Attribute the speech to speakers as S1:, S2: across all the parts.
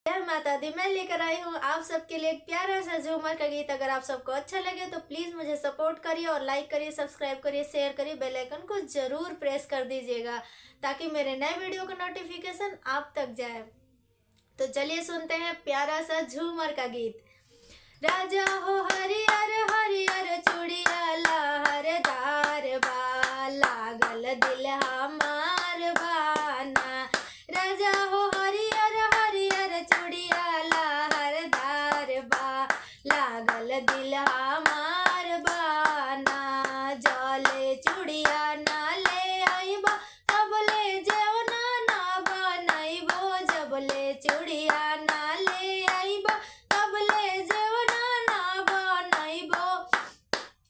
S1: जय माता दी। मैं लेकर आई हूँ आप सबके लिए एक प्यारा सा झूमर का गीत। अगर आप सबको अच्छा लगे तो प्लीज मुझे सपोर्ट करिए और लाइक करिए, सब्सक्राइब करिए, शेयर करिए, बेल आइकन को जरूर प्रेस कर दीजिएगा ताकि मेरे नए वीडियो का नोटिफिकेशन आप तक जाए। तो चलिए सुनते हैं प्यारा सा झूमर का गीत। राजा हो हरियर हरियर चूड़िया लहरदार बा, लागल दिल हमार बाना। राजा हो हरियर हरियर चूड़िया लहरदार बा, लागल दिल हमार बाना। जले चूड़िया ना ले आइबो तबले जेवना ना बनइबो, जबले चूड़िया ना ले आइबो तबले जेवना ना बनइबो।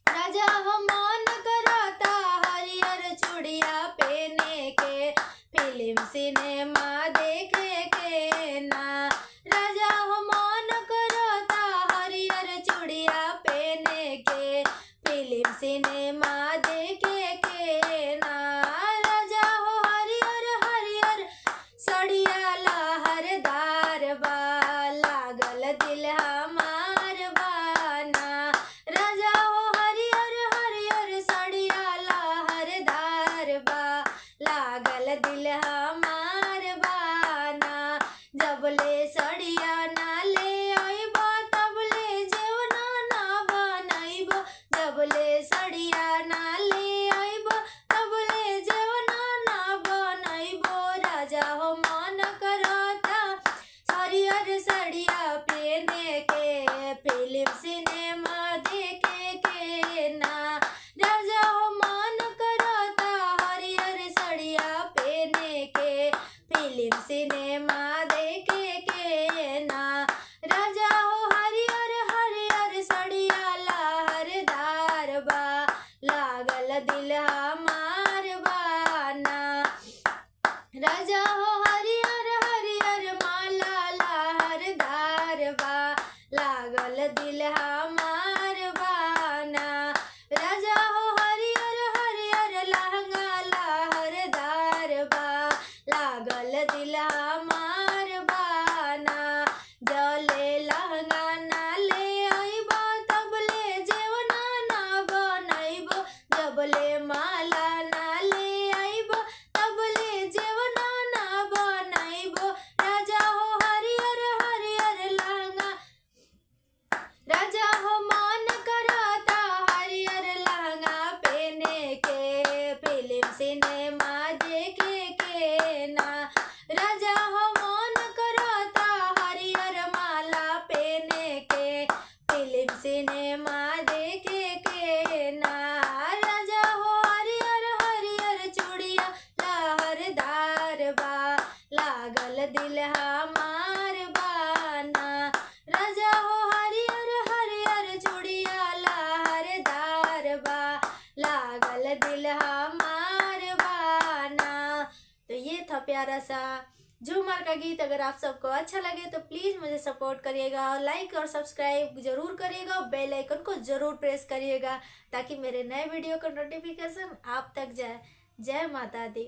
S1: राजा हो मन करता हरियर चूड़िया पहने के, फिल्म सिनेमा देखे के ना। राजा हो मन करता हरियर चूड़िया पहने के, फिल्म सिनेमा देखे के ना। राजा हो हरियर हरियर सड़िया लहरदार बा, लागल दिल हमार बाना। राजा हो हरियर हरियर सड़िया लहरदार बा, लागल दिल हमार बाना। जबले सड़िया ना ले आइबो तबले जेवना ना बनइबो, जबले सड़िया ना ले आइबो तबले जेवना ना बनइबो। राजा हो मन करता हरियर सड़िया पहने के, फिल्म सिनेमा देखे के ना। राजा हो मन करता हरियर सड़िया पहने के, फिल्म सिनेमा देखे के ना। राजा हो हरियर हरियर सड़िया लहरदार बा, लागल दिल हमार बाना। राजा हो हरियर हरियर माला लहरदार बा, लागल दिल हमार बाना। राजा हो हरियर हरियर लहंगा लहरदार बा, लागल दिल हमार बाना। जले लहंगा ना ले आइबो तबले जेवना ना बनइबो, जबले माला ना ले आइबो तबले जेवना ना बनइबो। राजा हो हरियर हरियर लहंगा, राजा हो मन करता हरियर लहंगा पहने के, फिल्म सिनेमा देखे के ना। राजा हो मन करता हरियर माला पहने के, फिल्म सिनेमा देखे के ना। राजा हो हरियर हरियर चूड़िया लहरदार बा, लागल दिल हमार बाना। राजा हो हरियर हरियर चूड़िया लहरदार बा, लागल दिल हमार बाना। तो ये था प्यारा सा झूमर का गीत। अगर आप सबको अच्छा लगे तो प्लीज मुझे सपोर्ट करिएगा और लाइक और सब्सक्राइब जरूर करिएगा और बेल आइकन को जरूर प्रेस करिएगा ताकि मेरे नए वीडियो का नोटिफिकेशन आप तक जाए। जय माता दी।